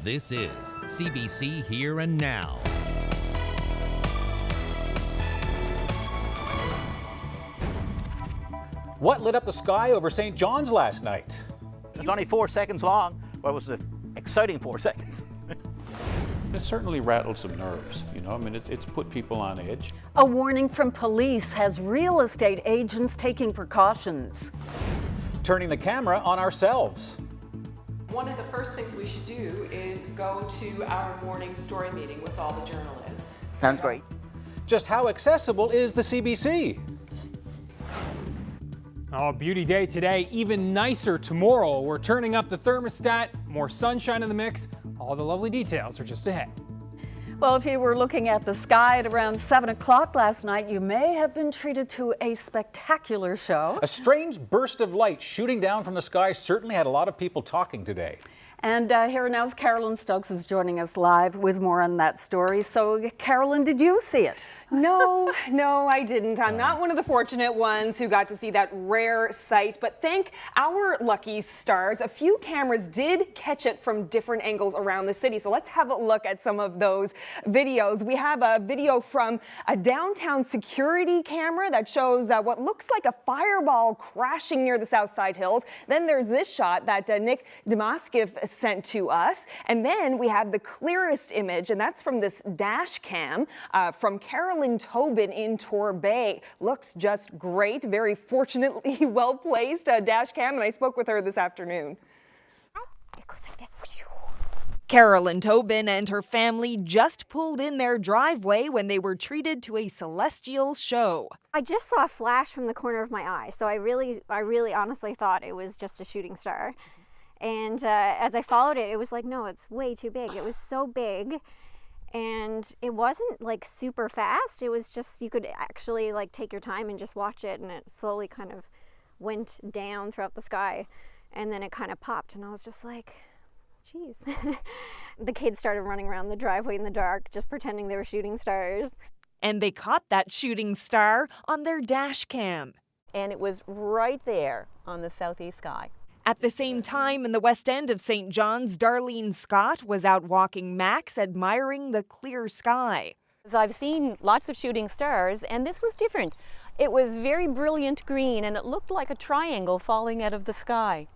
This is CBC Here and Now. What lit up the sky over St. John's last night? It's only 4 seconds long, but it was an exciting 4 seconds. It certainly rattled some nerves, you know. I mean, it's put people on edge. A warning from police has real estate agents taking precautions. Turning the camera on ourselves. One of the first things we should do is go to our morning story meeting with all the journalists. Sounds great. Just how accessible is the CBC? Oh, beauty day today, even nicer tomorrow. We're turning up the thermostat, more sunshine in the mix. All the lovely details are just ahead. Well, if you were looking at the sky at around 7 o'clock last night, you may have been treated to a spectacular show. A strange burst of light shooting down from the sky certainly had a lot of people talking today. And here now's Carolyn Stokes is joining us live with more on that story. So, Carolyn, did you see it? No, I didn't. I'm not one of the fortunate ones who got to see that rare sight, but thank our lucky stars, a few cameras did catch it from different angles around the city. So let's have a look at some of those videos. We have a video from a downtown security camera that shows what looks like a fireball crashing near the Southside Hills. Then there's this shot that Nick Damaskiv sent to us. And then we have the clearest image, and that's from this dash cam from Carolyn Tobin in Torbay. Looks just great. Very fortunately well placed dash cam, and I spoke with her this afternoon. It goes like this. Carolyn Tobin and her family just pulled in their driveway when they were treated to a celestial show. I just saw a flash from the corner of my eye, so I really honestly thought it was just a shooting star. And as I followed it, it was like, no, it's way too big. It was so big. And it wasn't like super fast. It was just, you could actually like take your time and just watch it, and it slowly kind of went down throughout the sky, and then it kind of popped, and I was just like, geez. The kids started running around the driveway in the dark, just pretending they were shooting stars. And they caught that shooting star on their dash cam. And it was right there on the southeast sky. At the same time, in the west end of St. John's, Darlene Scott was out walking Max, admiring the clear sky. I've seen lots of shooting stars, and this was different. It was very brilliant green, and it looked like a triangle falling out of the sky.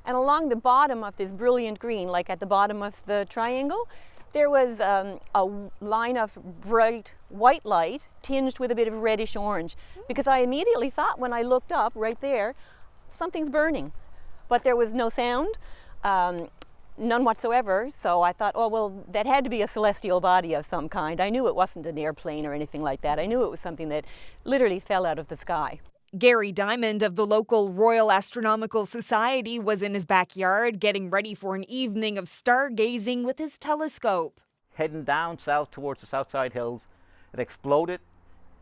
And along the bottom of this brilliant green, like at the bottom of the triangle, there was a line of bright white light tinged with a bit of reddish orange, because I immediately thought when I looked up right there, something's burning. But there was no sound, none whatsoever, so I thought, oh, well, that had to be a celestial body of some kind. I knew it wasn't an airplane or anything like that. I knew it was something that literally fell out of the sky. Gary Diamond of the local Royal Astronomical Society was in his backyard getting ready for an evening of stargazing with his telescope. Heading down south towards the Southside Hills, it exploded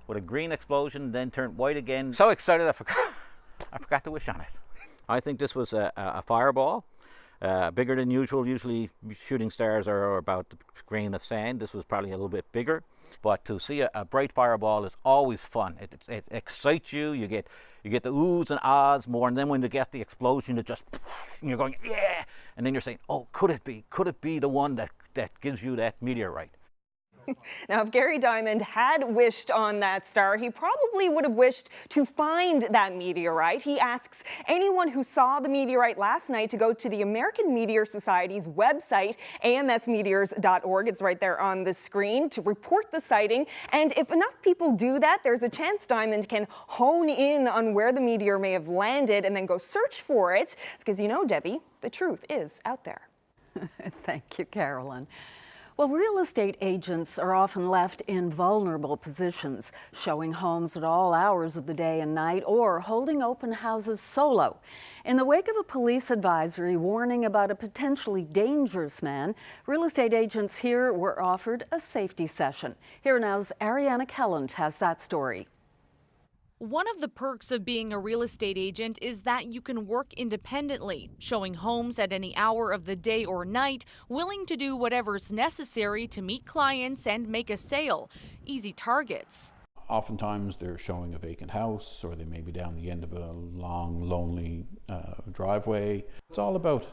with a green explosion, then turned white again. So excited I forgot to wish on it. I think this was a fireball, bigger than usual. Usually shooting stars are about the grain of sand. This was probably a little bit bigger. But to see a bright fireball is always fun. It excites you. You get the oohs and ahs more. And then when you get the explosion, it just, and you're going, yeah. And then you're saying, oh, could it be the one that gives you that meteorite? Now, if Gary Diamond had wished on that star, he probably would have wished to find that meteorite. He asks anyone who saw the meteorite last night to go to the American Meteor Society's website, amsmeteors.org. It's right there on the screen, to report the sighting. And if enough people do that, there's a chance Diamond can hone in on where the meteor may have landed and then go search for it. Because you know, Debbie, the truth is out there. Thank you, Carolyn. Well, real estate agents are often left in vulnerable positions, showing homes at all hours of the day and night or holding open houses solo. In the wake of a police advisory warning about a potentially dangerous man, real estate agents here were offered a safety session. Here now's Ariana Kelland has that story. One of the perks of being a real estate agent is that you can work independently, showing homes at any hour of the day or night, willing to do whatever's necessary to meet clients and make a sale. Easy targets. Oftentimes they're showing a vacant house, or they may be down the end of a long, lonely driveway. It's all about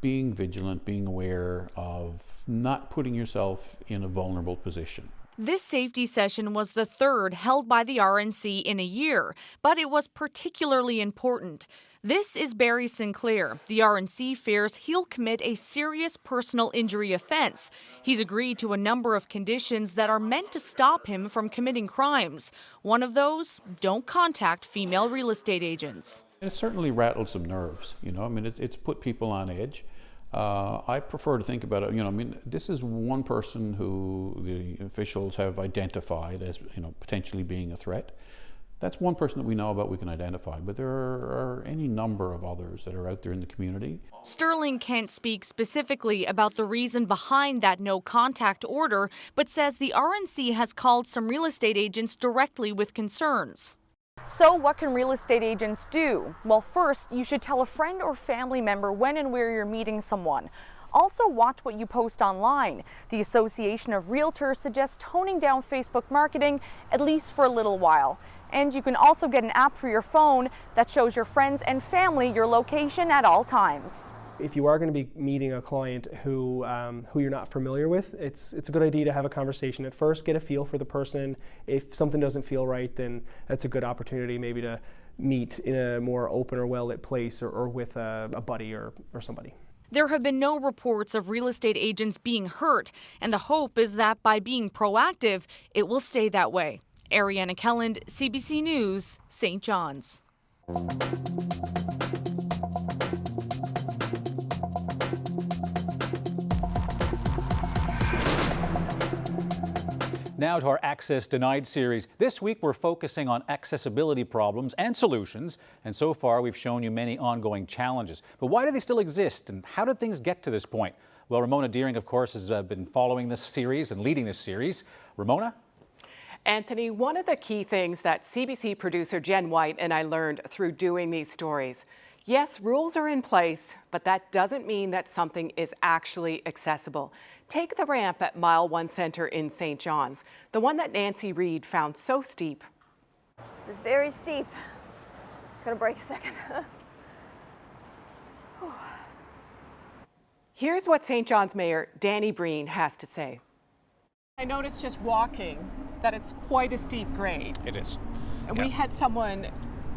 being vigilant, being aware of not putting yourself in a vulnerable position. This safety session was the third held by the RNC in a year, but it was particularly important. This is Barry Sinclair. The RNC fears he'll commit a serious personal injury offense. He's agreed to a number of conditions that are meant to stop him from committing crimes. One of those, don't contact female real estate agents. It certainly rattled some nerves, you know, I mean, it's put people on edge. I prefer to think about it, you know, I mean, this is one person who the officials have identified as, you know, potentially being a threat. That's one person that we know about, we can identify, but there are any number of others that are out there in the community. Sterling can't speak specifically about the reason behind that no contact order, but says the RNC has called some real estate agents directly with concerns. So what can real estate agents do? Well, first, you should tell a friend or family member when and where you're meeting someone. Also, watch what you post online. The Association of Realtors suggests toning down Facebook marketing, at least for a little while. And you can also get an app for your phone that shows your friends and family your location at all times. If you are going to be meeting a client who you're not familiar with, it's a good idea to have a conversation at first, get a feel for the person. If something doesn't feel right, then that's a good opportunity maybe to meet in a more open or well-lit place or with a buddy or somebody. There have been no reports of real estate agents being hurt, and the hope is that by being proactive, it will stay that way. Ariana Kelland, CBC News, St. John's. Now to our Access Denied series. This week we're focusing on accessibility problems and solutions, and so far we've shown you many ongoing challenges. But why do they still exist, and how did things get to this point? Well, Ramona Deering, of course, has been following this series and leading this series. Ramona? Anthony, one of the key things that CBC producer Jen White and I learned through doing these stories. Yes, rules are in place, but that doesn't mean that something is actually accessible. Take the ramp at Mile 1 Center in St. John's, the one that Nancy Reed found so steep. This is very steep. Just gonna break a second. Here's what St. John's Mayor Danny Breen has to say. I noticed just walking that it's quite a steep grade. It is. And yeah. we had someone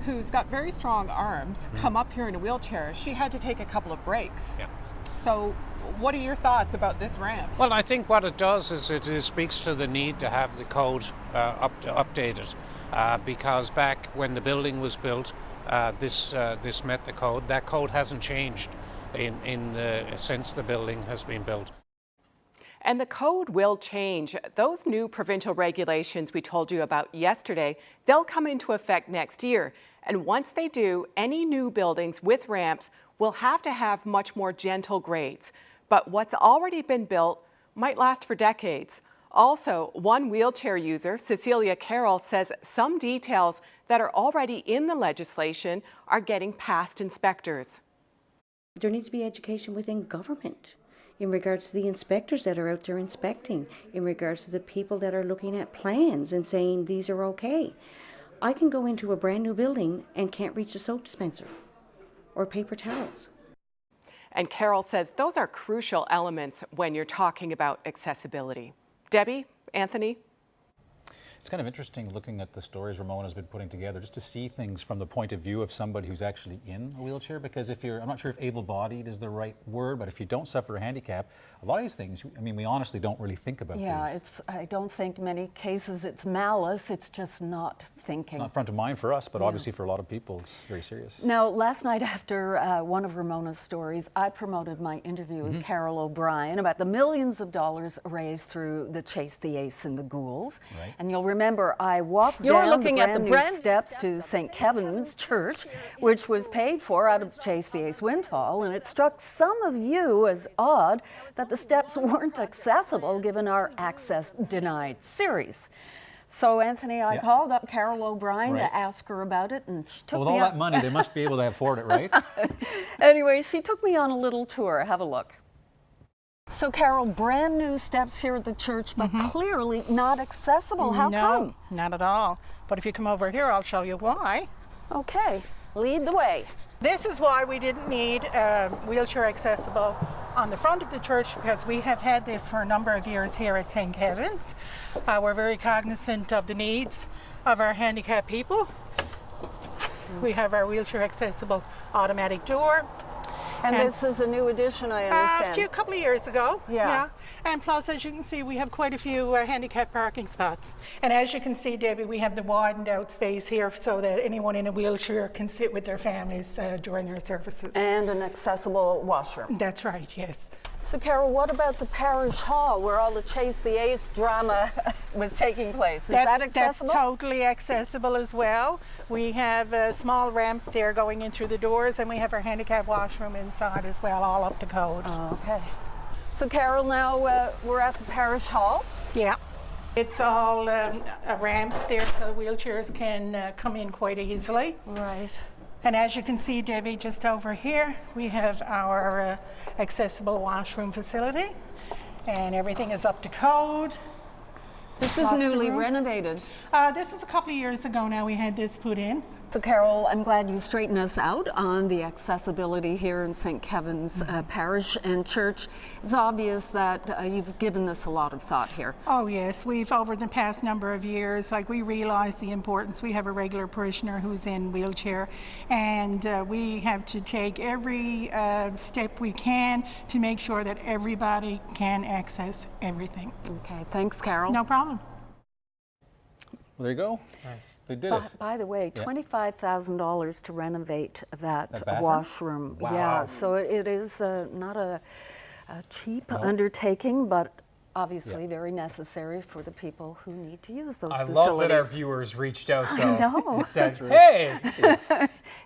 who's got very strong arms come up here in a wheelchair. She had to take a couple of breaks. Yeah. So what are your thoughts about this ramp? Well, I think what it does is it speaks to the need to have the code updated because back when the building was built, this met the code. That code hasn't changed since the building has been built. And the code will change. Those new provincial regulations we told you about yesterday, they'll come into effect next year. And once they do, any new buildings with ramps will have to have much more gentle grades. But what's already been built might last for decades. Also, one wheelchair user, Cecilia Carroll, says some details that are already in the legislation are getting past inspectors. There needs to be education within government in regards to the inspectors that are out there inspecting, in regards to the people that are looking at plans and saying these are okay. I can go into a brand new building and can't reach a soap dispenser or paper towels. And Carol says those are crucial elements when you're talking about accessibility. Debbie, Anthony? It's kind of interesting looking at the stories Ramona's been putting together just to see things from the point of view of somebody who's actually in a wheelchair, because if you're, I'm not sure if able-bodied is the right word, but if you don't suffer a handicap, a lot of these things, I mean, we honestly don't really think about these. Yeah, I don't think many cases it's malice, it's just not thinking. It's not front of mind for us, but obviously for a lot of people it's very serious. Now, last night after one of Ramona's stories, I promoted my interview with Carol O'Brien about the millions of dollars raised through the Chase the Ace and the Ghouls. Right. And you'll remember I walked down the brand new steps to St. Kevin's Church, which was paid for out of the Chase the Ace windfall, and it struck some of you as odd that the steps weren't accessible given our Access Denied series. So, Anthony, I called up Carol O'Brien to ask her about it, and she took me with all that money, they must be able to afford it, right? Anyway, she took me on a little tour. Have a look. So, Carol, brand new steps here at the church, but clearly not accessible. How come? No, not at all. But if you come over here, I'll show you why. Okay, lead the way. This is why we didn't need wheelchair accessible on the front of the church, because we have had this for a number of years here at St. Kevin's. We're very cognizant of the needs of our handicapped people. We have our wheelchair accessible automatic door. And this is a new addition, I understand. A couple of years ago, yeah. And plus, as you can see, we have quite a few handicap parking spots. And as you can see, Debbie, we have the widened out space here so that anyone in a wheelchair can sit with their families during our services. And an accessible washroom. That's right, yes. So, Carol, what about the parish hall where all the Chase the Ace drama was taking place? Is that accessible? That's totally accessible as well. We have a small ramp there going in through the doors, and we have our handicap washroom inside as well, all up to code. Oh, okay. So, Carol, now we're at the parish hall. Yeah. It's all a ramp there so wheelchairs can come in quite easily. Right. And as you can see, Debbie, just over here, we have our accessible washroom facility, and everything is up to code. This is newly renovated. This is a couple of years ago now we had this put in. So, Carol, I'm glad you straightened us out on the accessibility here in St. Kevin's Parish and Church. It's obvious that you've given this a lot of thought here. Oh yes, we've over the past number of years, we realize the importance. We have a regular parishioner who's in wheelchair, and we have to take every step we can to make sure that everybody can access everything. Okay, thanks, Carol. No problem. Well, there you go. Nice. They did it. By the way, $25,000 to renovate that washroom. Wow. Yeah, so it is not a cheap undertaking, but obviously very necessary for the people who need to use those facilities. I love that our viewers reached out, though. I know. And said, hey!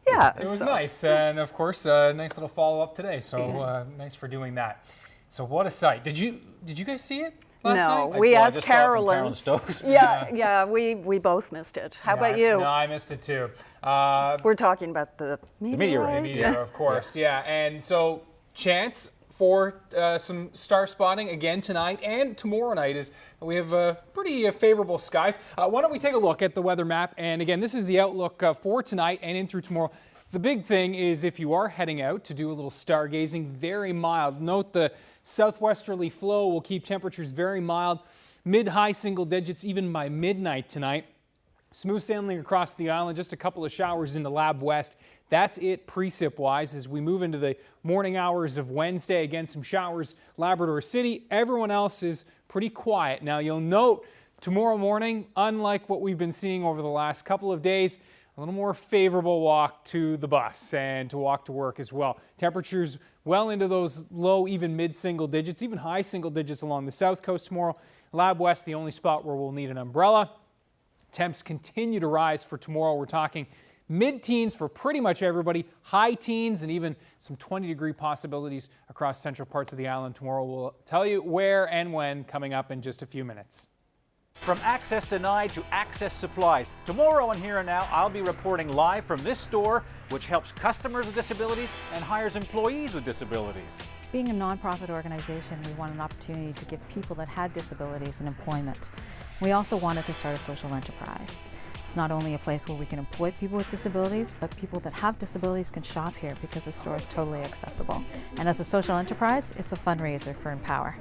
Yeah. It was nice. And of course, a nice little follow-up today. So nice for doing that. So what a sight. Did you guys see it? No, we asked Carolyn. Carolyn Stokes. Yeah, we both missed it. How about you? No, I missed it too. We're talking about the meteorite. The meteor, of course, yeah. And so, chance for some star spotting again tonight and tomorrow night is we have pretty favorable skies. Why don't we take a look at the weather map? And again, this is the outlook for tonight and in through tomorrow. The big thing is if you are heading out to do a little stargazing, very mild. Note the southwesterly flow will keep temperatures very mild, mid-high single digits even by midnight tonight. Smooth sailing across the island, just a couple of showers into Lab West. That's it precip-wise. As we move into the morning hours of Wednesday, again, some showers, Labrador City. Everyone else is pretty quiet. Now, you'll note tomorrow morning, unlike what we've been seeing over the last couple of days, a little more favorable walk to the bus and to walk to work as well. Temperatures well into those low, even mid-single digits, even high single digits along the south coast tomorrow. Lab West, the only spot where we'll need an umbrella. Temps continue to rise for tomorrow. We're talking mid-teens for pretty much everybody, high teens, and even some 20-degree possibilities across central parts of the island tomorrow. We'll tell you where and when coming up in just a few minutes. From access denied to access supplied. Tomorrow on Here and Now, I'll be reporting live from this store, which helps customers with disabilities and hires employees with disabilities. Being a nonprofit organization, we want an opportunity to give people that had disabilities an employment. We also wanted to start a social enterprise. It's not only a place where we can employ people with disabilities, but people that have disabilities can shop here because the store is totally accessible. And as a social enterprise, it's a fundraiser for Empower.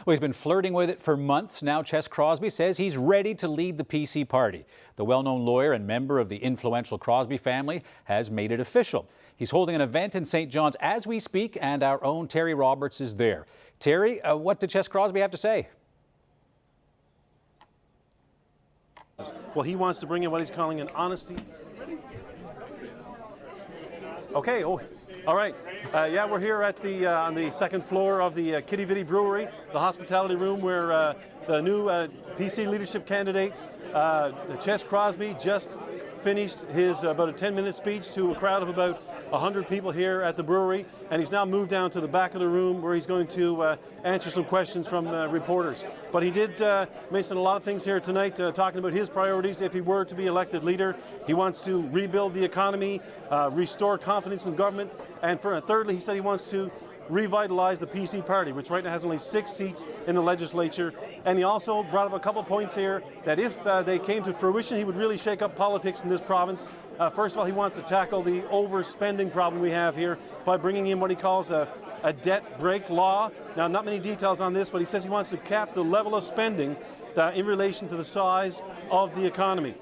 Well, he's been flirting with it for months. Now Ches Crosby says he's ready to lead the PC party. The well-known lawyer and member of the influential Crosby family has made it official. He's holding an event in St. John's as we speak, and our own Terry Roberts is there. Terry, what did Ches Crosby have to say? Well, he wants to bring in what he's calling an honesty. Okay, all right. Yeah, we're here at the on the second floor of the Kitty Vitty Brewery, the hospitality room where the new PC leadership candidate, Ches Crosby, just finished his about a 10-minute speech to a crowd of about 100 people here at the brewery, and he's now moved down to the back of the room where he's going to answer some questions from reporters. But he did mention a lot of things here tonight, talking about his priorities if he were to be elected leader. He wants to rebuild the economy, restore confidence in government, and thirdly, he said he wants to revitalize the PC party, which right now has only 6 seats in the legislature. And he also brought up a couple points here that if they came to fruition, he would really shake up politics in this province. First of all, he wants to tackle the overspending problem we have here by bringing in what he calls a debt break law. Now, not many details on this, but he says he wants to cap the level of spending in relation to the size of the economy.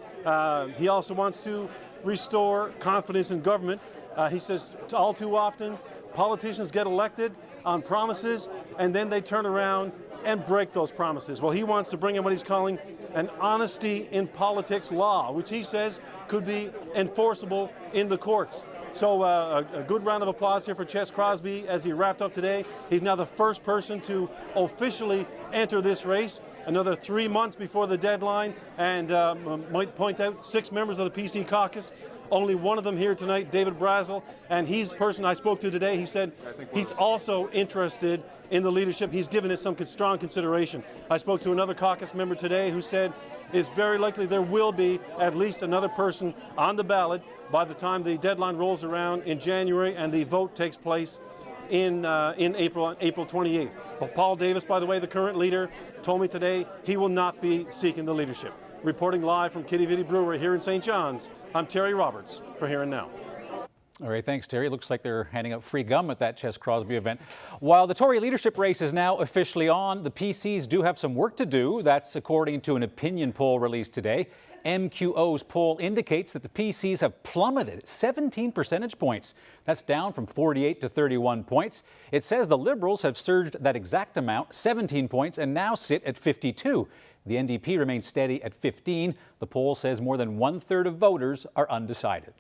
He also wants to restore confidence in government. He says all too often politicians get elected on promises and then they turn around and break those promises. Well, he wants to bring in what he's calling an honesty in politics law, which he says could be enforceable in the courts. So a good round of applause here for Ches Crosby as he wrapped up today. He's now the first person to officially enter this race. Another 3 months before the deadline, and might point out 6 members of the PC caucus. Only one of them here tonight, David Brazel, and he's the person I spoke to today. He said he's also interested in the leadership. He's given it some strong consideration. I spoke to another caucus member today who said it's very likely there will be at least another person on the ballot by the time the deadline rolls around in January and the vote takes place in April 28th. Well, Paul Davis, by the way, the current leader, told me today he will not be seeking the leadership. Reporting live from Kitty Vitty Brewery here in St. John's, I'm Terry Roberts for Here and Now. All right, thanks, Terry. It looks like they're handing out free gum at that Ches Crosby event. While the Tory leadership race is now officially on, the PCs do have some work to do. That's according to an opinion poll released today. MQO's poll indicates that the PCs have plummeted 17 percentage points. That's down from 48 to 31 points. It says the Liberals have surged that exact amount, 17 points, and now sit at 52. The NDP remains steady at 15. The poll says more than 1/3 of voters are undecided.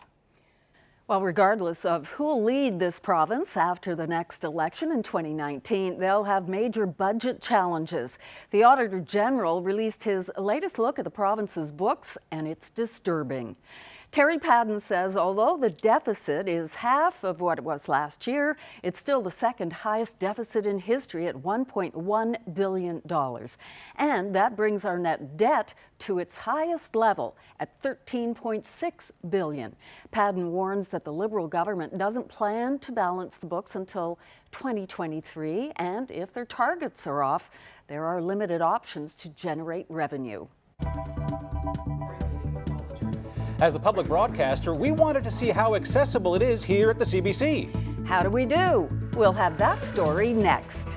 Well, regardless of who will lead this province after the next election in 2019, they'll have major budget challenges. The Auditor General released his latest look at the province's books, and it's disturbing. Terry Padden says although the deficit is half of what it was last year, it's still the second highest deficit in history at $1.1 billion. And that brings our net debt to its highest level at $13.6 billion. Padden warns that the Liberal government doesn't plan to balance the books until 2023, and if their targets are off, there are limited options to generate revenue. As the public broadcaster, we wanted to see how accessible it is here at the CBC. How do we do? We'll have that story next.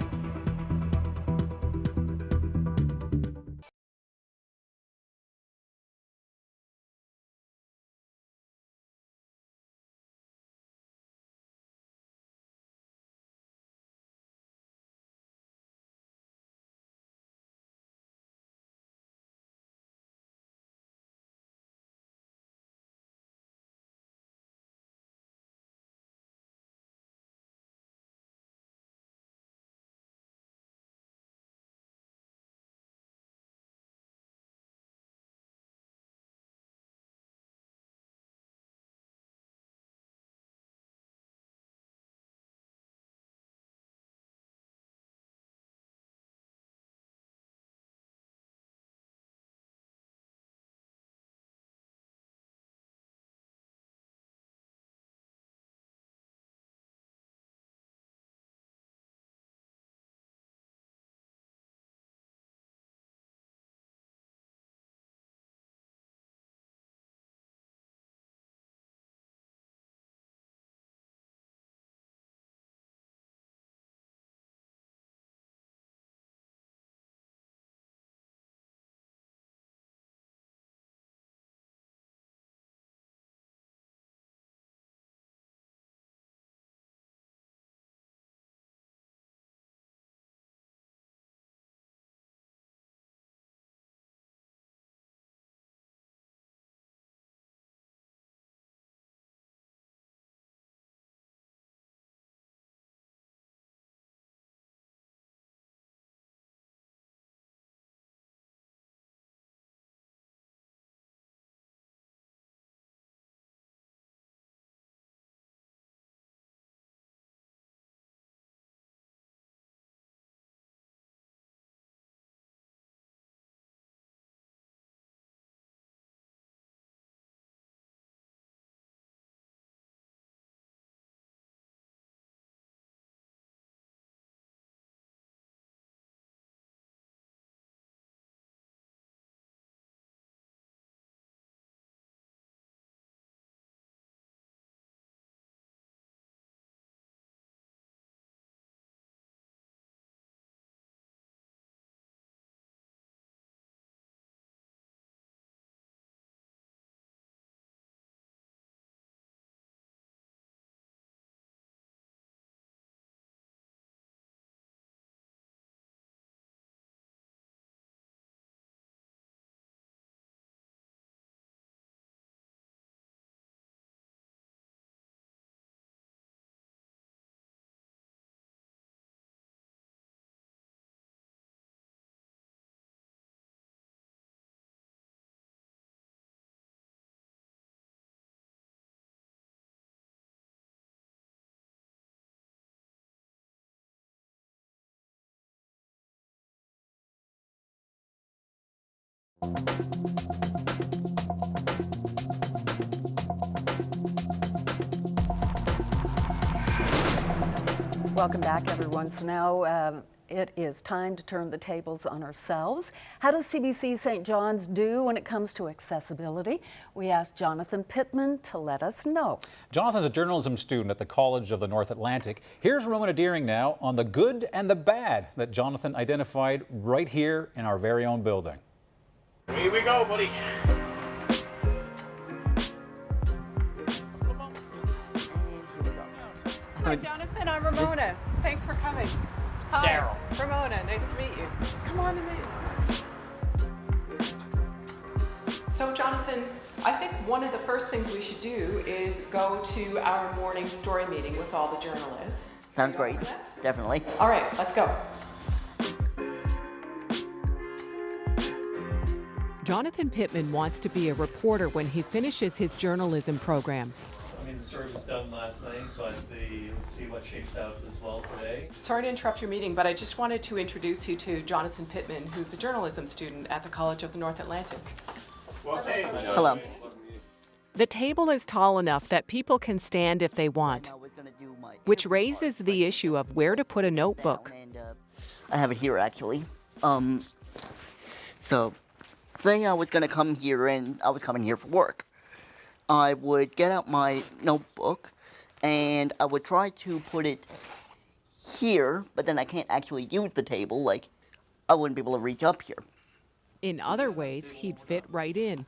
Welcome back, everyone. So now it is time to turn the tables on ourselves. How does CBC St. John's do when it comes to accessibility? We asked Jonathan Pittman to let us know. Jonathan's a journalism student at the College of the North Atlantic. Here's Ramona Deering now on the good and the bad that Jonathan identified right here in our very own building. Here we go, buddy. Hi, Jonathan. I'm Ramona. Thanks for coming. Hi, Daryl. Ramona. Nice to meet you. Come on in. So, Jonathan, I think one of the first things we should do is go to our morning story meeting with all the journalists. Sounds great. Definitely. All right, let's go. Jonathan Pittman wants to be a reporter when he finishes his journalism program. I mean, the story was done last night, but let's see what shakes out as well today. Sorry to interrupt your meeting, but I just wanted to introduce you to Jonathan Pittman, who's a journalism student at the College of the North Atlantic. Hello. The table is tall enough that people can stand if they want, which raises the issue of where to put a notebook. I have it here, actually. So, say I was going to come here and I was coming here for work. I would get out my notebook and I would try to put it here, but then I can't actually use the table, like I wouldn't be able to reach up here. In other ways, he'd fit right in.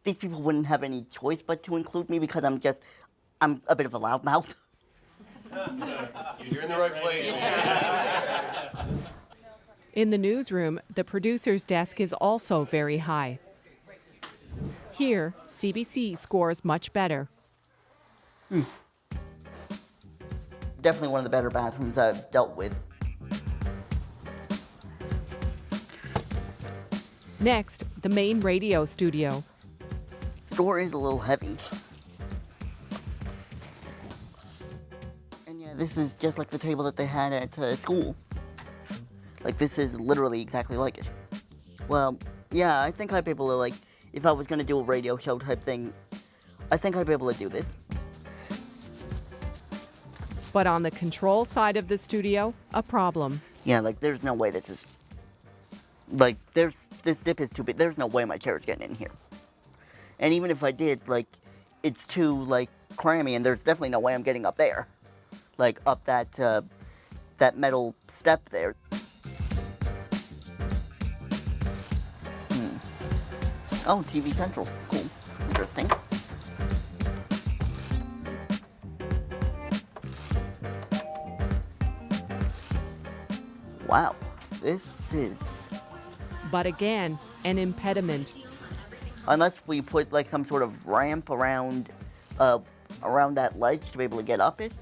These people wouldn't have any choice but to include me because I'm a bit of a loudmouth. You're in the right place. In the newsroom, the producer's desk is also very high. Here, CBC scores much better. Definitely one of the better bathrooms I've dealt with. Next, the main radio studio. The door is a little heavy. And yeah, this is just like the table that they had at school. Like, this is literally exactly like it. Well, yeah, I think I'd be able to, like, if I was going to do a radio show type thing, I think I'd be able to do this. But on the control side of the studio, a problem. Yeah, like, there's no way this is... Like, this dip is too big. There's no way my chair is getting in here. And even if I did, like, it's too, like, crammy, and there's definitely no way I'm getting up there. Like, up that metal step there. Oh, TV Central. Cool. Interesting. Wow. This is... But again, an impediment. Unless we put like some sort of ramp around that ledge to be able to get up it,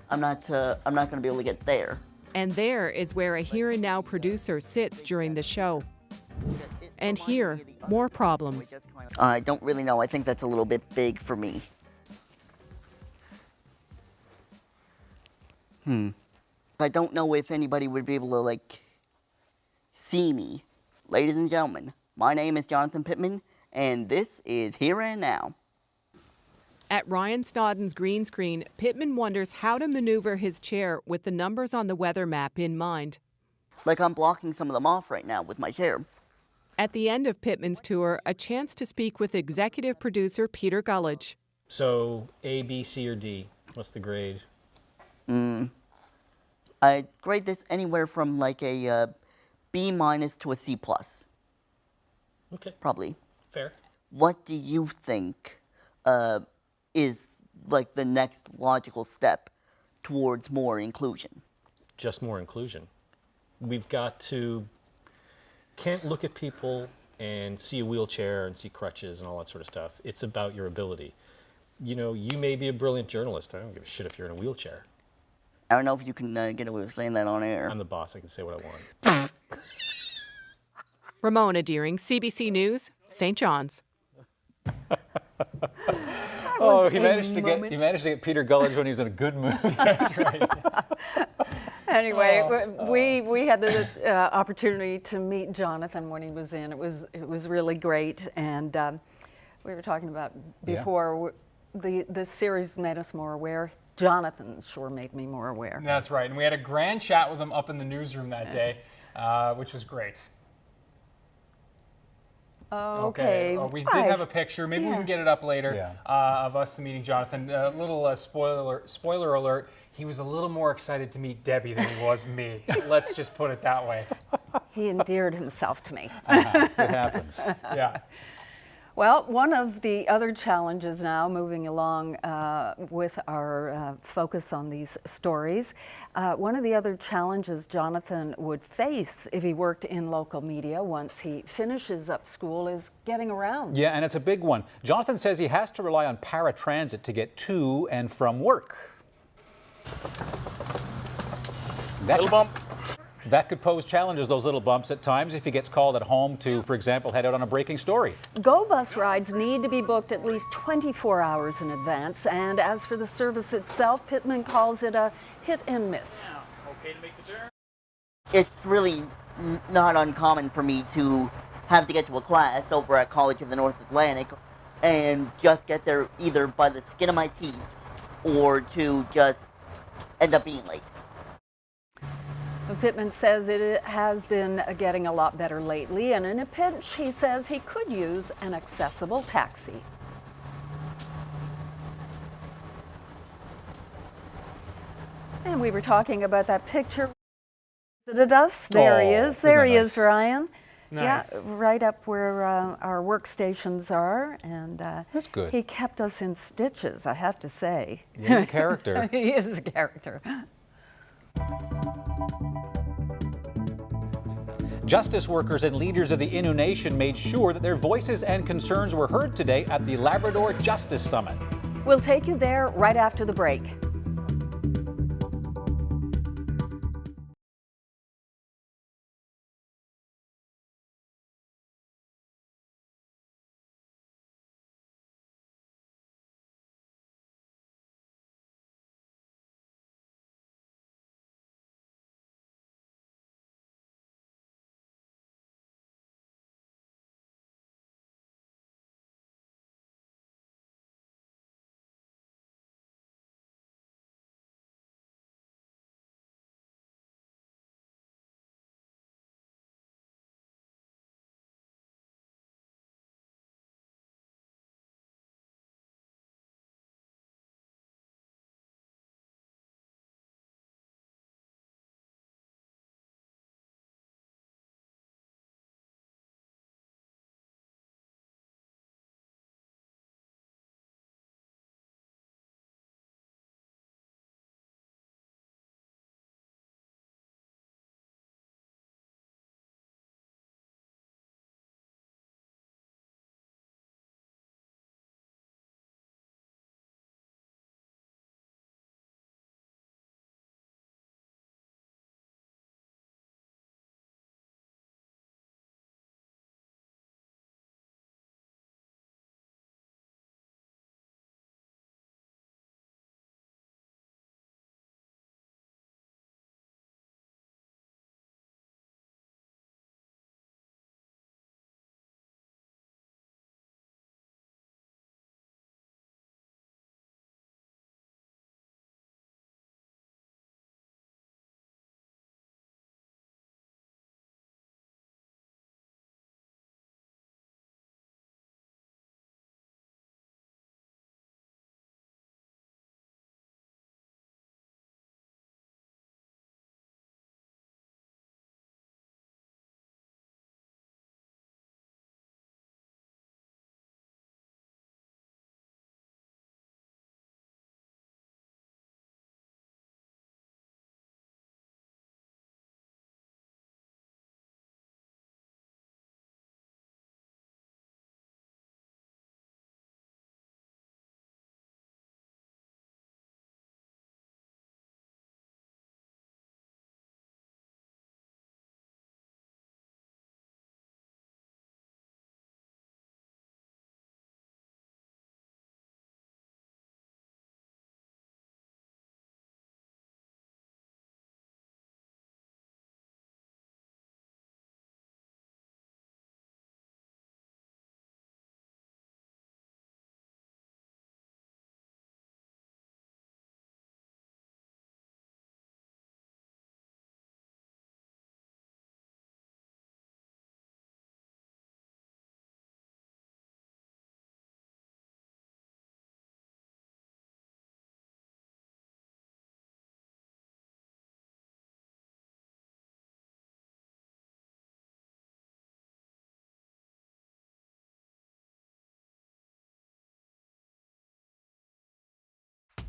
I'm not going to be able to get there. And there is where a Here and Now producer sits during the show. And here, more problems. I don't really know. I think that's a little bit big for me. I don't know if anybody would be able to, like, see me. Ladies and gentlemen, my name is Jonathan Pittman, and this is Here and Now. At Ryan Snoddon's green screen, Pittman wonders how to maneuver his chair with the numbers on the weather map in mind. Like, I'm blocking some of them off right now with my chair. At the end of Pittman's tour, a chance to speak with executive producer Peter Gullidge. So, A, B, C, or D? What's the grade? I grade this anywhere from like a B- to a C+. Okay. Probably. Fair. What do you think is like the next logical step towards more inclusion? Just more inclusion. We've got to... Can't look at people and see a wheelchair and see crutches and all that sort of stuff. It's about your ability. You know, you may be a brilliant journalist. I don't give a shit if you're in a wheelchair. I don't know if you can get away with saying that on air. I'm the boss. I can say what I want. Ramona Deering, CBC News, St. John's. Oh, he managed to get Peter Gullidge when he was in a good mood. That's right. Anyway, we had the opportunity to meet Jonathan when he was in. It was really great, and we were talking about before the series made us more aware. Jonathan sure made me more aware. That's right, and we had a grand chat with him up in the newsroom that day, which was great. Okay. We did have a picture. Maybe we can get it up later of us meeting Jonathan. A little spoiler alert. He was a little more excited to meet Debbie than he was me. Let's just put it that way. He endeared himself to me. It happens. Yeah. Well, one of the other challenges now, moving along with our focus on these stories, one of the other challenges Jonathan would face if he worked in local media once he finishes up school is getting around. Yeah, and it's a big one. Jonathan says he has to rely on paratransit to get to and from work. Little bump. That could pose challenges, those little bumps at times, if he gets called at home to, for example, head out on a breaking story. Go bus rides need to be booked at least 24 hours in advance, and as for the service itself, Pittman calls it a hit and miss. Okay to make the turn? It's really not uncommon for me to have to get to a class over at College of the North Atlantic and just get there either by the skin of my teeth or to just end up being late. Pittman says it has been getting a lot better lately, and in a pinch, he says he could use an accessible taxi. And we were talking about that picture. Visited us. There he is. There he is, Ryan. Nice. Yeah, right up where our workstations are, and that's good. He kept us in stitches, I have to say. He's a character. He is a character. Justice workers and leaders of the Innu Nation made sure that their voices and concerns were heard today at the Labrador Justice Summit. We'll take you there right after the break.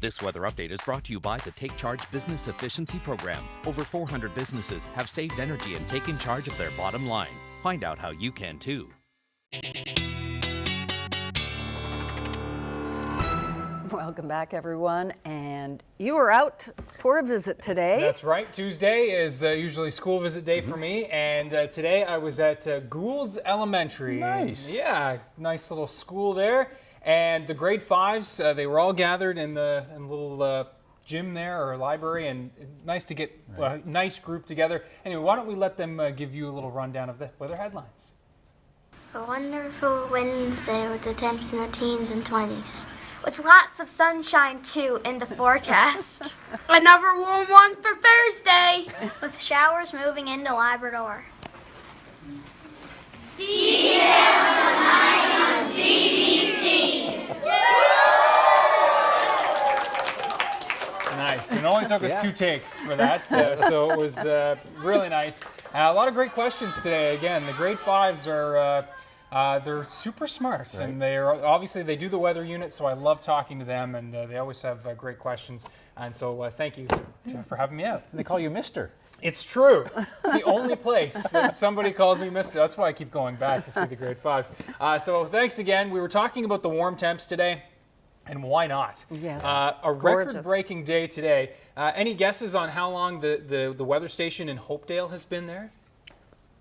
This weather update is brought to you by the Take Charge Business Efficiency Program. Over 400 businesses have saved energy and taken charge of their bottom line. Find out how you can too. Welcome back, everyone. And you were out for a visit today. That's right. Tuesday is usually school visit day for me, and today I was at Gould's Elementary. Nice. Yeah, nice little school there. And the grade 5s, they were all gathered in the little gym there, or library, and nice to get a nice group together. Anyway, why don't we let them give you a little rundown of the weather headlines. A wonderful Wednesday with the temps in the teens and 20s. With lots of sunshine, too, in the forecast. Another warm one for Thursday. With showers moving into Labrador. Details tonight on CBC. Nice. It only took us 2 takes for that, so it was really nice. A lot of great questions today. Again, the grade 5s are... they're super smart, and they do the weather unit, so I love talking to them, and they always have great questions. And so thank you for having me out. They call you Mister. It's true. It's the only place that somebody calls me Mister. That's why I keep going back to see the grade 5s. So thanks again. We were talking about the warm temps today, and why not? Yes. A record-breaking day today. Any guesses on how long the weather station in Hopedale has been there?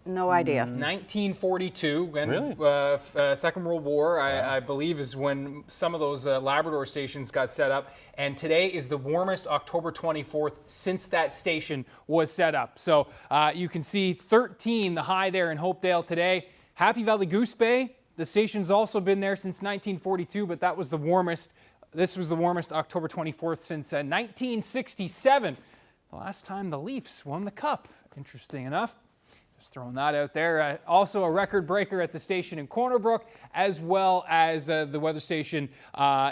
No idea. 1942, when Really? Second World War, I believe, is when some of those Labrador stations got set up. And today is the warmest October 24th since that station was set up. So you can see 13, the high there in Hopedale today. Happy Valley Goose Bay, the station's also been there since 1942, but that was the warmest. This was the warmest October 24th since 1967. The last time the Leafs won the Cup, interesting enough. Just throwing that out there. Also a record breaker at the station in Corner Brook, as well as the weather station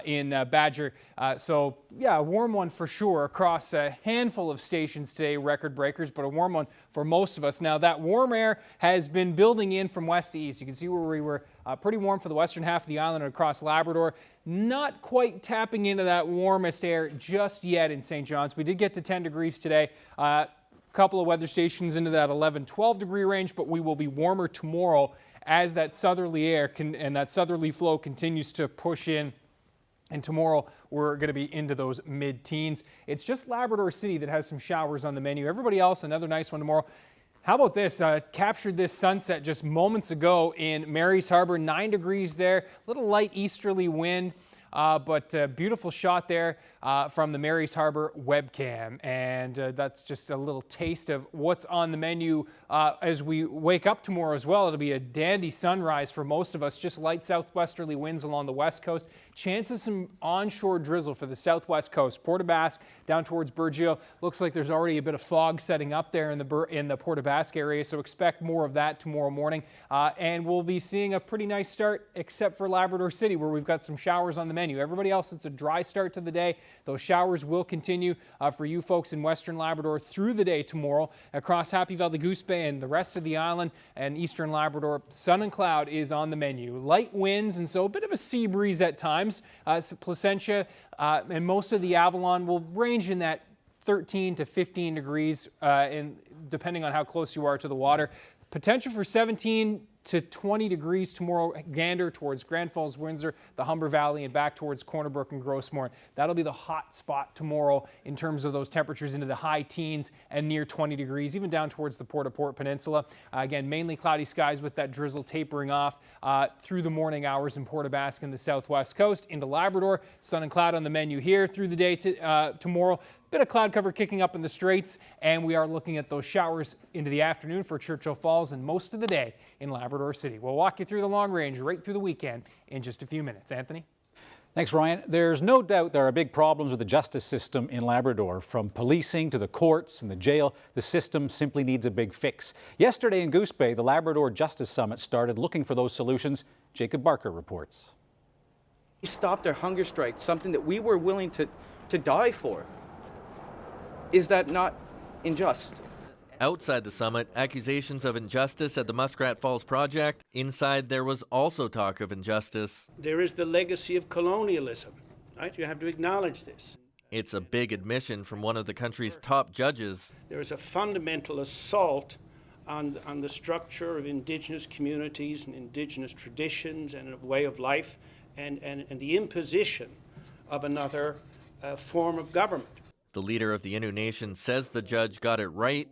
in Badger. So yeah, a warm one for sure across a handful of stations today, record breakers, but a warm one for most of us. Now that warm air has been building in from west to east. You can see where we were pretty warm for the western half of the island and across Labrador. Not quite tapping into that warmest air just yet in St. John's. We did get to 10 degrees today. Couple of weather stations into that 11-12 degree range, but we will be warmer tomorrow as that southerly air and that southerly flow continues to push in. And tomorrow we're going to be into those mid-teens. It's just Labrador City that has some showers on the menu. Everybody else, another nice one tomorrow. How about this? Captured this sunset just moments ago in Mary's Harbor, 9 degrees there, little light easterly wind. But beautiful shot there from the Mary's Harbor webcam. And that's just a little taste of what's on the menu as we wake up tomorrow as well. It'll be a dandy sunrise for most of us, just light southwesterly winds along the west coast. Chances some onshore drizzle for the southwest coast. Port aux Basques down towards Burgeo. Looks like there's already a bit of fog setting up there in the Port aux Basques area, so expect more of that tomorrow morning. And we'll be seeing a pretty nice start, except for Labrador City, where we've got some showers on the menu. Everybody else, it's a dry start to the day. Those showers will continue for you folks in Western Labrador through the day tomorrow. Across Happy Valley Goose Bay and the rest of the island and Eastern Labrador, sun and cloud is on the menu. Light winds, and so a bit of a sea breeze at times. Placentia and most of the Avalon will range in that 13 to 15 degrees, depending on how close you are to the water. Potential for 17 to 20 degrees tomorrow, gander towards Grand Falls, Windsor, the Humber Valley, and back towards Corner Brook and Grossmore. That'll be the hot spot tomorrow in terms of those temperatures into the high teens and near 20 degrees, even down towards the Port-au-Port Peninsula. Again, mainly cloudy skies with that drizzle tapering off through the morning hours in Port aux Basques and the southwest coast into Labrador. Sun and cloud on the menu here through the day tomorrow. Bit of cloud cover kicking up in the Straits, and we are looking at those showers into the afternoon for Churchill Falls and most of the day in Labrador City. We'll walk you through the long range right through the weekend in just a few minutes. Anthony? Thanks, Ryan. There's no doubt there are big problems with the justice system in Labrador. From policing to the courts and the jail, the system simply needs a big fix. Yesterday in Goose Bay, the Labrador Justice Summit started looking for those solutions. Jacob Barker reports. We stopped their hunger strike, something that we were willing to die for. Is that not unjust? Outside the summit, accusations of injustice at the Muskrat Falls project. Inside, there was also talk of injustice. There is the legacy of colonialism, right? You have to acknowledge this. It's a big admission from one of the country's top judges. There is a fundamental assault on the structure of Indigenous communities and Indigenous traditions and a way of life, and the imposition of another form of government. The leader of the Innu Nation says the judge got it right,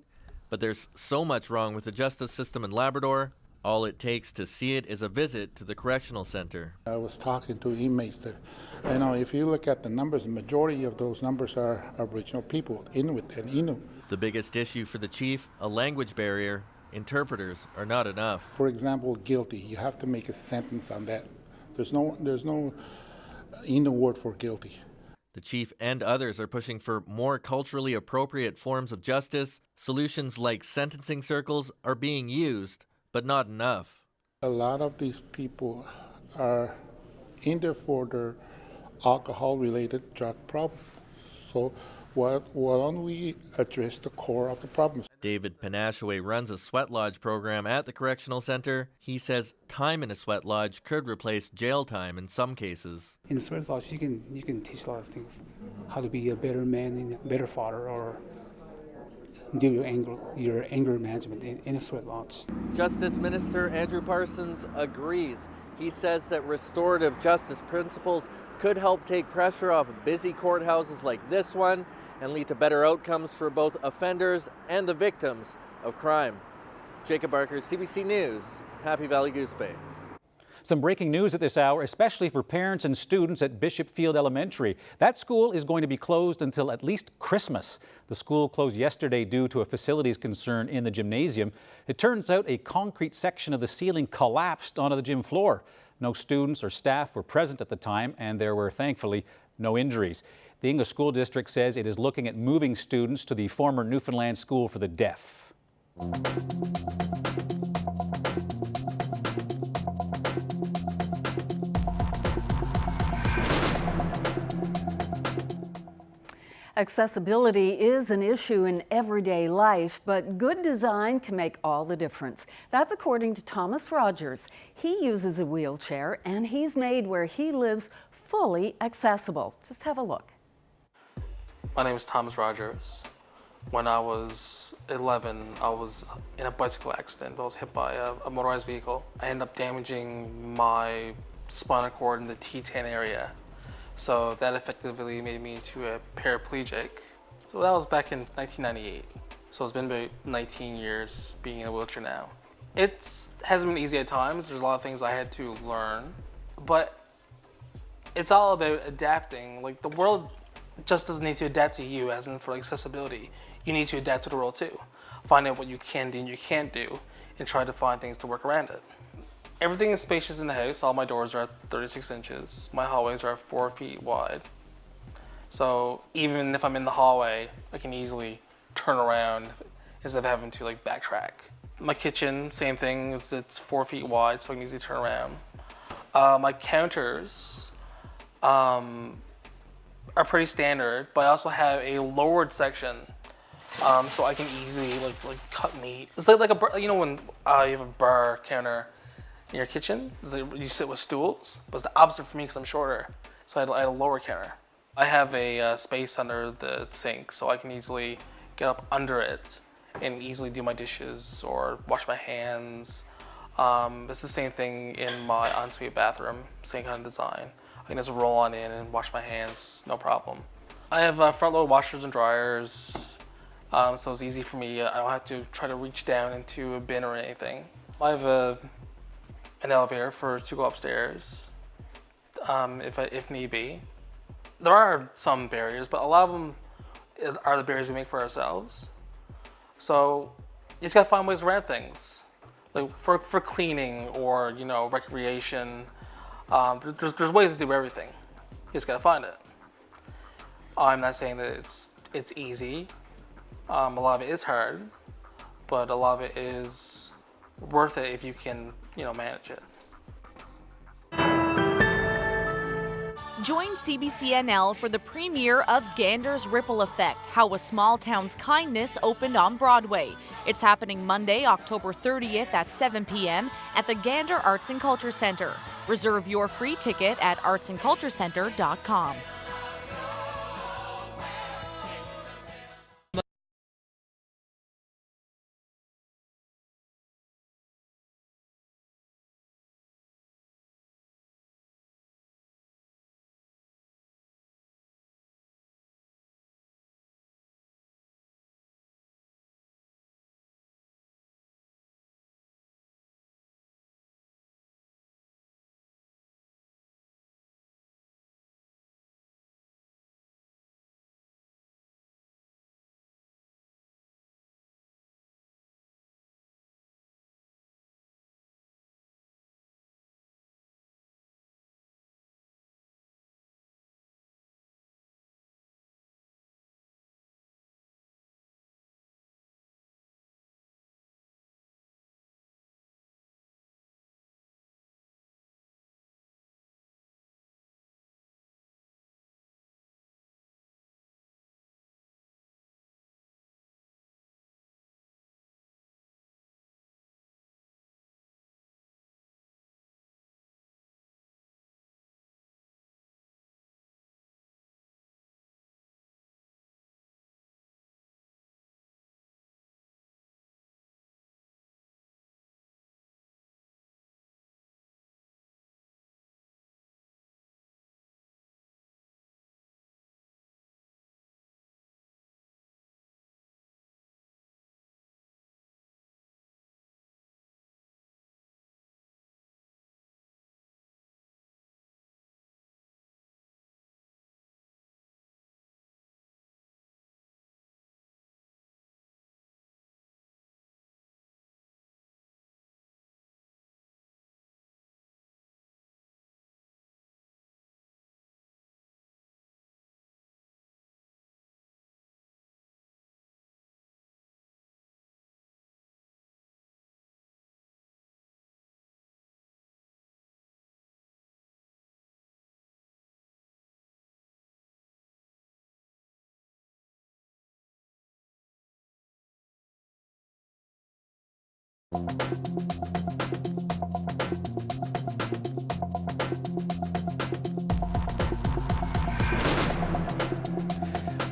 but there's so much wrong with the justice system in Labrador. All it takes to see it is a visit to the correctional center. I was talking to inmates there. I know if you look at the numbers, the majority of those numbers are Aboriginal people, Inuit and Innu. The biggest issue for the chief, a language barrier. Interpreters are not enough. For example, guilty. You have to make a sentence on that. There's no Innu word for guilty. The chief and others are pushing for more culturally appropriate forms of justice. Solutions like sentencing circles are being used, but not enough. A lot of these people are in there for their alcohol-related drug problem. So why don't we address the core of the problems? David Panashaway runs a sweat lodge program at the correctional center. He says time in a sweat lodge could replace jail time in some cases. In a sweat lodge, you can teach a lot of things. How to be a better man and a better father, or do your anger management in a sweat lodge. Justice Minister Andrew Parsons agrees. He says that restorative justice principles could help take pressure off busy courthouses like this one and lead to better outcomes for both offenders and the victims of crime. Jacob Barker, CBC News, Happy Valley Goose Bay. Some breaking news at this hour, especially for parents and students at Bishop Field Elementary. That school is going to be closed until at least Christmas. The school closed yesterday due to a facilities concern in the gymnasium. It turns out a concrete section of the ceiling collapsed onto the gym floor. No students or staff were present at the time, and there were, thankfully, no injuries. The English School District says it is looking at moving students to the former Newfoundland School for the Deaf. Accessibility is an issue in everyday life, but good design can make all the difference. That's according to Thomas Rogers. He uses a wheelchair, and he's made where he lives fully accessible. Just have a look. My name is Thomas Rogers. When I was 11, I was in a bicycle accident. I was hit by a motorized vehicle. I ended up damaging my spinal cord in the T10 area. So that effectively made me into a paraplegic. So that was back in 1998. So it's been about 19 years being in a wheelchair now. It hasn't been easy at times. There's a lot of things I had to learn, but it's all about adapting. Like, the world just doesn't need to adapt to you, as in for accessibility. You need to adapt to the world too. Find out what you can do and you can't do, and try to find things to work around it. Everything is spacious in the house. All my doors are at 36 inches. My hallways are 4 feet wide. So even if I'm in the hallway, I can easily turn around instead of having to backtrack. My kitchen, same thing, it's 4 feet wide, so I can easily turn around. My counters are pretty standard, but I also have a lowered section, so I can easily cut meat. It's like a bar, you know when you have a bar counter in your kitchen, it's like you sit with stools, but it's the opposite for me because I'm shorter, so I had a lower counter. I have a space under the sink, so I can easily get up under it and easily do my dishes or wash my hands. It's the same thing in my ensuite bathroom, same kind of design. I can just roll on in and wash my hands, no problem. I have front-load washers and dryers, so it's easy for me. I don't have to try to reach down into a bin or anything. I have an elevator to go upstairs, if need be. There are some barriers, but a lot of them are the barriers we make for ourselves. So you just gotta find ways around things, like for cleaning or recreation. There's ways to do everything. You just gotta find it. I'm not saying that it's easy. A lot of it is hard, but a lot of it is worth it if you can manage it. Join CBC NL for the premiere of Gander's Ripple Effect, How a Small Town's Kindness Opened on Broadway. It's happening Monday, October 30th at 7 p.m. at the Gander Arts and Culture Center. Reserve your free ticket at artsandculturecenter.com.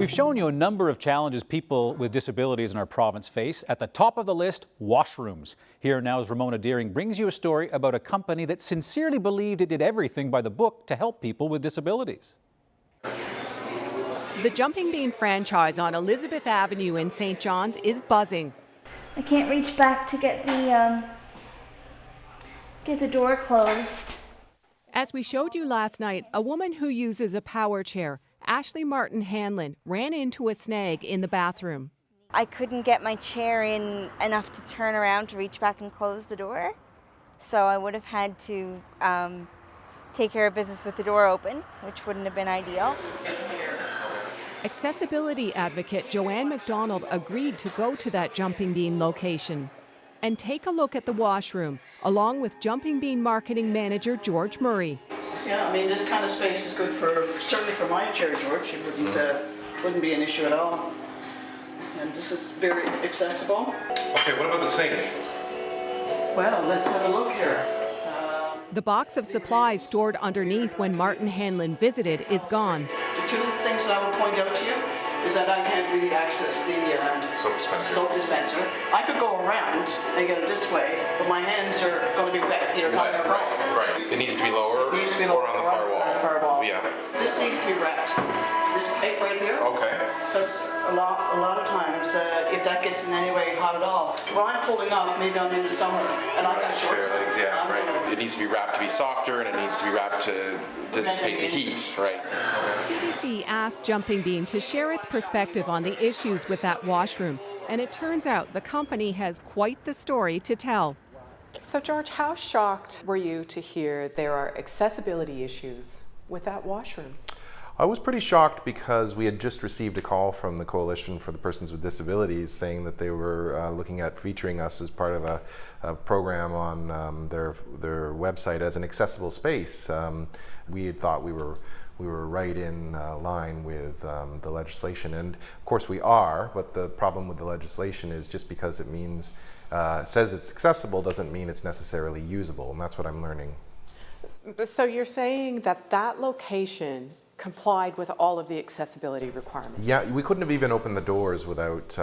We've shown you a number of challenges people with disabilities in our province face. At the top of the list, washrooms. Here Now's Ramona Deering brings you a story about a company that sincerely believed it did everything by the book to help people with disabilities. The Jumping Bean franchise on Elizabeth Avenue in St. John's is buzzing. I can't reach back to get the door closed. As we showed you last night, a woman who uses a power chair, Ashley Martin Hanlon, ran into a snag in the bathroom. I couldn't get my chair in enough to turn around to reach back and close the door. So I would have had to take care of business with the door open, which wouldn't have been ideal. Accessibility advocate Joanne McDonald agreed to go to that Jumping Bean location and take a look at the washroom, along with Jumping Bean marketing manager George Murray. Yeah, I mean, this kind of space is good certainly for my chair, George. It wouldn't be an issue at all. And this is very accessible. Okay, what about the sink? Well, let's have a look here. The box of supplies stored underneath when Martin Hanlon visited is gone. The two things I would point out to you is that I can't really access the soap dispenser. I could go around and get it this way, but my hands are going to be wet. Right. It needs to be lower, or on the far wall. Yeah. This needs to be wrapped. This pipe right here. Okay. Because a lot of times, if that gets in any way hot at all, when I'm pulling up, maybe I'm in the summer and I got shorts. Yeah, right. It needs to be wrapped to be softer, and it needs to be wrapped to dissipate the heat, right? CBC asked Jumping Bean to share its perspective on the issues with that washroom, and it turns out the company has quite the story to tell. So George, how shocked were you to hear there are accessibility issues with that washroom? I was pretty shocked because we had just received a call from the Coalition for the Persons with Disabilities saying that they were looking at featuring us as part of a program on their website as an accessible space. We had thought we were right in line with the legislation, and of course we are, but the problem with the legislation is just because it means says it's accessible doesn't mean it's necessarily usable, and that's what I'm learning. So you're saying that that location complied with all of the accessibility requirements? Yeah, we couldn't have even opened the doors without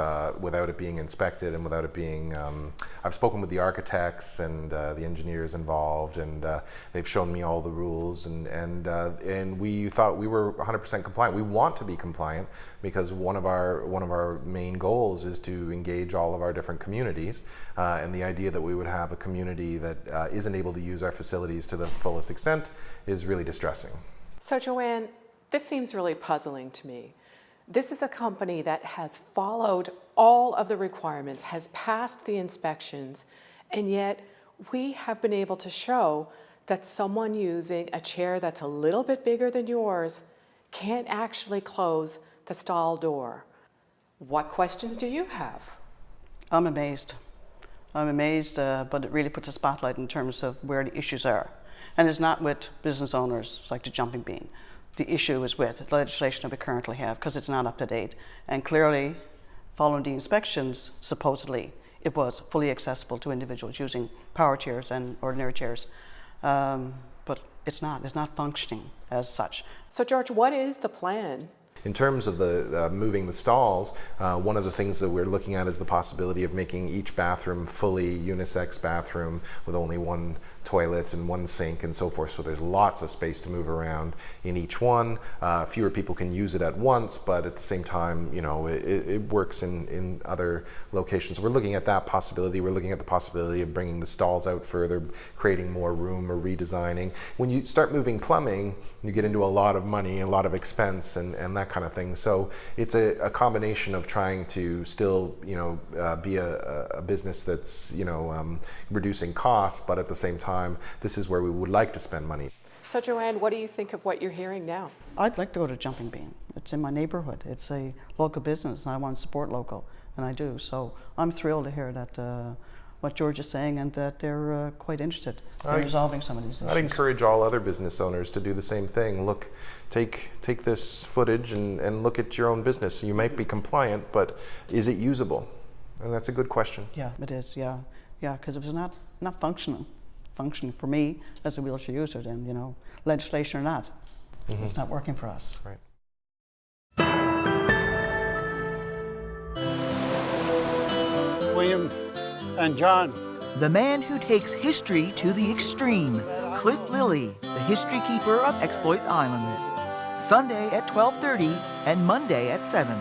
it being inspected and without it being. I've spoken with the architects and the engineers involved, and they've shown me all the rules, and we thought we were 100% compliant. We want to be compliant because one of our main goals is to engage all of our different communities, and the idea that we would have a community that isn't able to use our facilities to the fullest extent is really distressing. So Joanne, this seems really puzzling to me. This is a company that has followed all of the requirements, has passed the inspections, and yet we have been able to show that someone using a chair that's a little bit bigger than yours can't actually close the stall door. What questions do you have? I'm amazed. But it really puts a spotlight in terms of where the issues are. And it's not with business owners like the Jumping Bean. The issue is with the legislation that we currently have because it's not up to date. And clearly, following the inspections, supposedly, it was fully accessible to individuals using power chairs and ordinary chairs. But it's not functioning as such. So George, what is the plan? In terms of the moving the stalls, one of the things that we're looking at is the possibility of making each bathroom fully unisex bathroom with only one toilet and one sink and so forth. So there's lots of space to move around in each one. Fewer people can use it at once, but at the same time, you know, it works in other locations. We're looking at that possibility. We're looking at the possibility of bringing the stalls out further, creating more room or redesigning. When you start moving plumbing, you get into a lot of money, a lot of expense, and that kind of thing. So it's a combination of trying to still, you know, be a business that's, you know, reducing costs, but at the same time, this is where we would like to spend money. So Joanne, what do you think of what you're hearing now? I'd like to go to Jumping Bean. It's in my neighborhood. It's a local business, and I want to support local, and I do. So I'm thrilled to hear that what George is saying, and that they're quite interested in resolving some of these issues. I'd encourage all other business owners to do the same thing. Look, take this footage and look at your own business. You might be compliant, but is it usable? And that's a good question. Yeah, it is, yeah. Yeah, because if it's not functioning for me as a wheelchair user, then, you know, legislation or not, it's not working for us. Right. William and John. The man who takes history to the extreme, Cliff Lilly, the history keeper of Exploits Islands. Sunday at 12:30 and Monday at 7.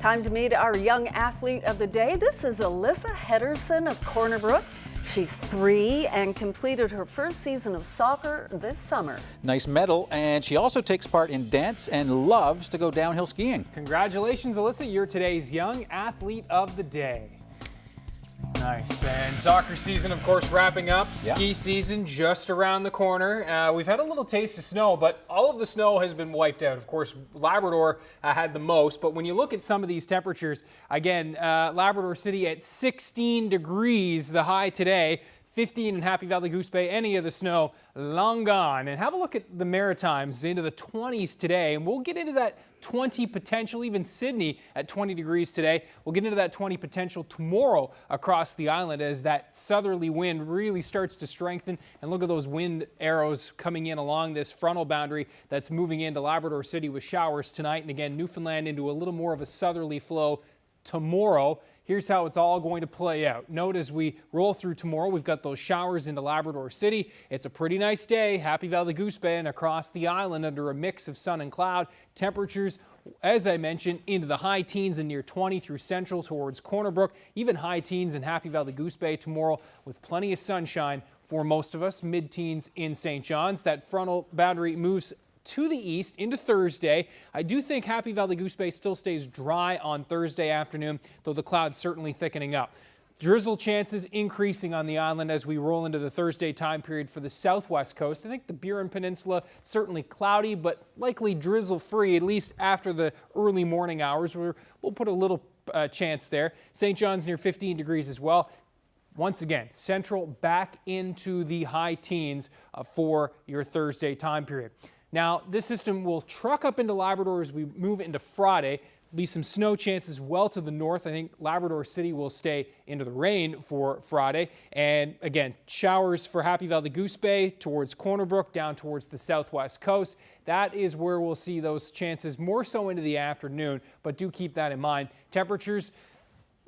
Time to meet our young athlete of the day. This is Alyssa Hederson of Corner Brook. She's 3 and completed her first season of soccer this summer. Nice medal, and she also takes part in dance and loves to go downhill skiing. Congratulations, Alyssa. You're today's young athlete of the day. Nice. And soccer season, of course, wrapping up. Ski season just around the corner. We've had a little taste of snow, but all of the snow has been wiped out. Of course, Labrador had the most, but when you look at some of these temperatures, again, Labrador City at 16 degrees, the high today. 15 in Happy Valley Goose Bay, any of the snow long gone. And have a look at the Maritimes into the 20s today. And we'll get into that 20 potential, even Sydney at 20 degrees today. We'll get into that 20 potential tomorrow across the island as that southerly wind really starts to strengthen. And look at those wind arrows coming in along this frontal boundary that's moving into Labrador City with showers tonight. And again, Newfoundland into a little more of a southerly flow tomorrow. Here's how it's all going to play out. Note as we roll through tomorrow, we've got those showers into Labrador City. It's a pretty nice day, Happy Valley Goose Bay and across the island under a mix of sun and cloud. Temperatures, as I mentioned, into the high teens and near 20 through central towards Corner Brook. Even high teens in Happy Valley Goose Bay tomorrow with plenty of sunshine for most of us. Mid-teens in St. John's. That frontal boundary moves to the east into Thursday. I do think Happy Valley Goose Bay still stays dry on Thursday afternoon, though the clouds certainly thickening up. Drizzle chances increasing on the island as we roll into the Thursday time period for the southwest coast. I think the Burin Peninsula certainly cloudy, but likely drizzle free, at least after the early morning hours. We'll put a little chance there. St. John's near 15 degrees as well. Once again, central back into the high teens for your Thursday time period. Now, this system will truck up into Labrador as we move into Friday. be some snow chances well to the north. I think Labrador City will stay into the rain for Friday. And again, showers for Happy Valley Goose Bay towards Corner Brook down towards the southwest coast. That is where we'll see those chances more so into the afternoon, but do keep that in mind. Temperatures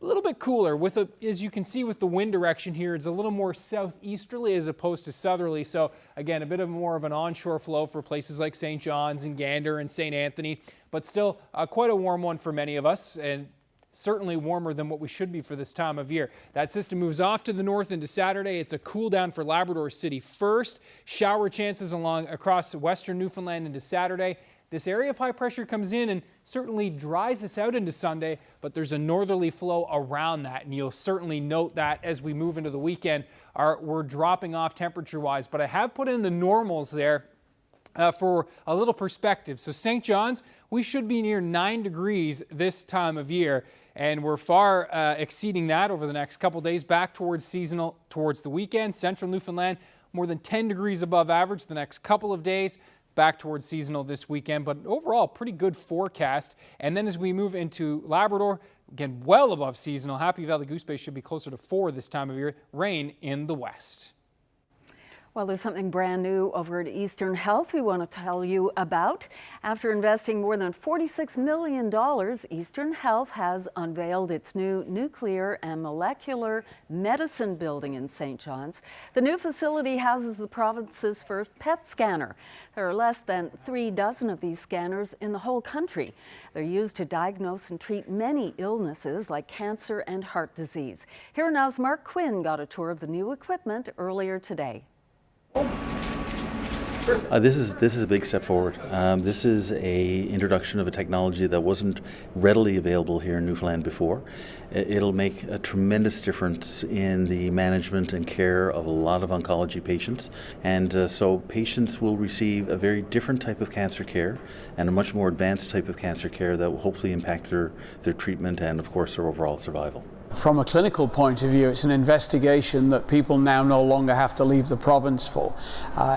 a little bit cooler with as you can see with the wind direction here, it's a little more southeasterly as opposed to southerly. So again, a bit of more of an onshore flow for places like St. John's and Gander and St. Anthony, but still quite a warm one for many of us, and certainly warmer than what we should be for this time of year. That system moves off to the north into Saturday. It's a cool down for Labrador City first. Shower chances across western Newfoundland into Saturday. This area of high pressure comes in and certainly dries us out into Sunday, but there's a northerly flow around that, and you'll certainly note that as we move into the weekend. We're dropping off temperature-wise, but I have put in the normals there for a little perspective. So St. John's, we should be near 9 degrees this time of year, and we're far exceeding that over the next couple days, back towards seasonal towards the weekend. Central Newfoundland, more than 10 degrees above average the next couple of days, back towards seasonal this weekend, but overall pretty good forecast. And then as we move into Labrador, again well above seasonal. Happy Valley Goose Bay should be closer to 4 this time of year. Rain in the west. Well, there's something brand new over at Eastern Health we want to tell you about. After investing more than $46 million, Eastern Health has unveiled its new nuclear and molecular medicine building in St. John's. The new facility houses the province's first PET scanner. There are less than 36 of these scanners in the whole country. They're used to diagnose and treat many illnesses like cancer and heart disease. Here now's Mark Quinn got a tour of the new equipment earlier today. This is a big step forward. This is a introduction of a technology that wasn't readily available here in Newfoundland before. It'll make a tremendous difference in the management and care of a lot of oncology patients, and so patients will receive a very different type of cancer care and a much more advanced type of cancer care that will hopefully impact their treatment and of course their overall survival. From a clinical point of view, it's an investigation that people now no longer have to leave the province for.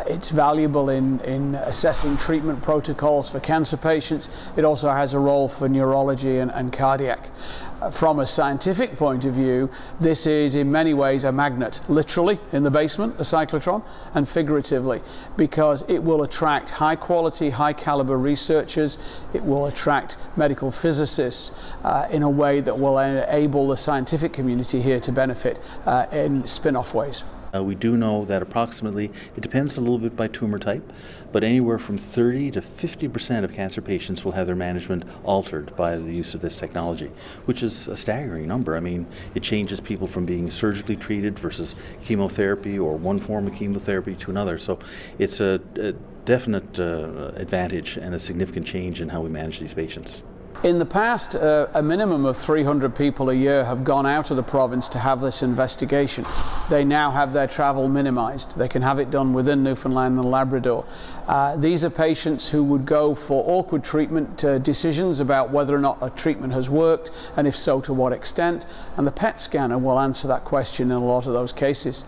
It's valuable in assessing treatment protocols for cancer patients. It also has a role for neurology and cardiac. From a scientific point of view, this is in many ways a magnet, literally in the basement, the cyclotron, and figuratively, because it will attract high quality, high caliber researchers. It will attract medical physicists in a way that will enable the scientific community here to benefit in spin-off ways. We do know that approximately, it depends a little bit by tumor type, but anywhere from 30 to 50% of cancer patients will have their management altered by the use of this technology, which is a staggering number. I mean, it changes people from being surgically treated versus chemotherapy or one form of chemotherapy to another. So it's a definite advantage and a significant change in how we manage these patients. In the past, a minimum of 300 people a year have gone out of the province to have this investigation. They now have their travel minimized. They can have it done within Newfoundland and Labrador. These are patients who would go for awkward treatment decisions about whether or not a treatment has worked, and if so, to what extent. And the PET scanner will answer that question in a lot of those cases.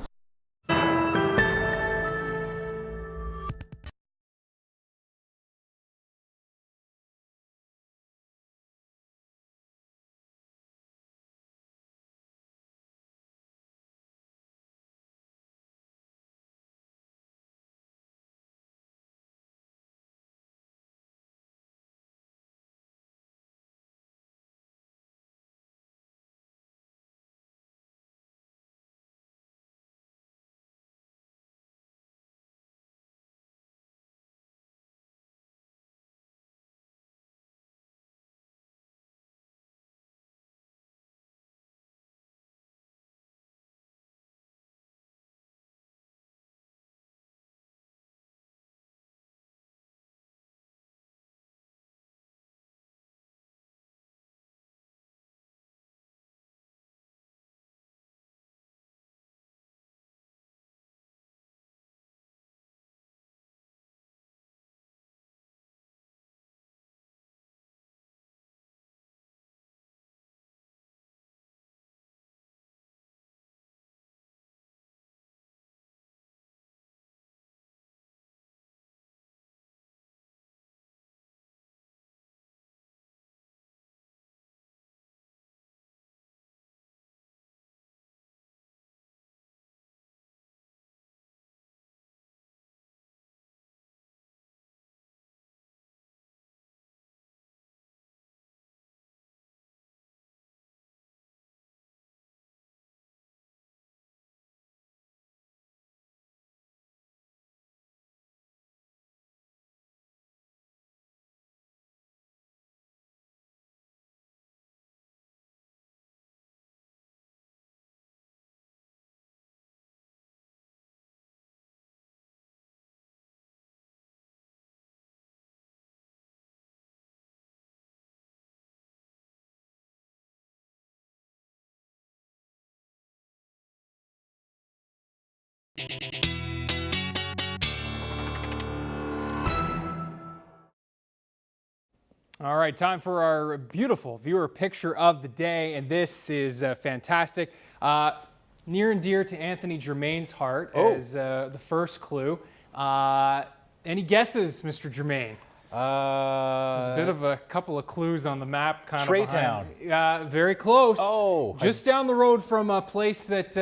All right, time for our beautiful viewer picture of the day, and this is fantastic. Near and dear to Anthony Germain's heart as the first clue. Any guesses, Mr. Germain? There's a bit of a couple of clues on the map. Kind of Traytown. Very close. Oh. Just down the road from a place that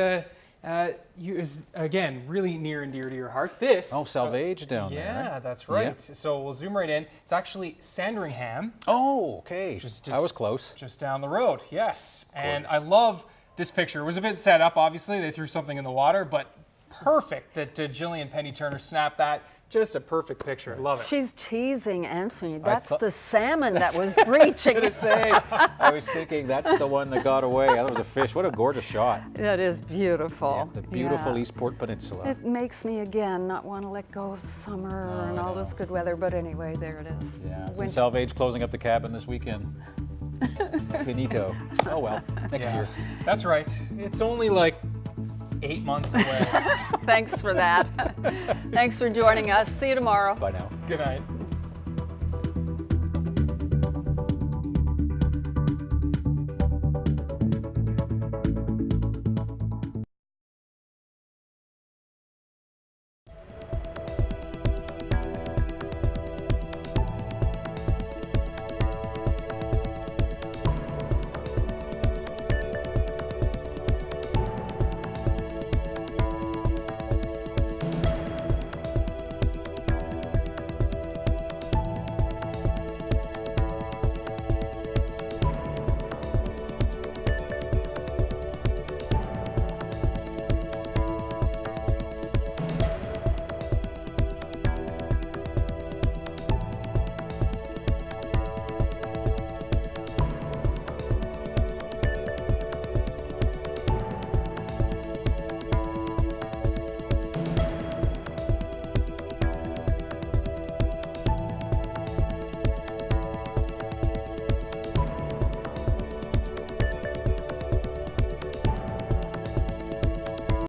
is, again, really near and dear to your heart. This. Oh, Salvage down there. Yeah, that's right. Yep. So we'll zoom right in. It's actually Sandringham. Oh, okay. I was close. Just down the road, yes. Gorgeous. And I love this picture. It was a bit set up, obviously. They threw something in the water, but perfect that Jillian Penny Turner snapped that. Just a perfect picture. Love it. She's teasing Anthony. That's the salmon that was breaching. I was thinking that's the one that got away. That was a fish. What a gorgeous shot. That is beautiful. Yeah, the beautiful Eastport Peninsula. It makes me again not want to let go of summer and all this good weather. But anyway, there it is. Yeah. So Salvage closing up the cabin this weekend. Finito. Oh well. Next year. That's right. It's only like 8 months away. Thanks for that. Thanks for joining us. See you tomorrow. Bye now. Good night.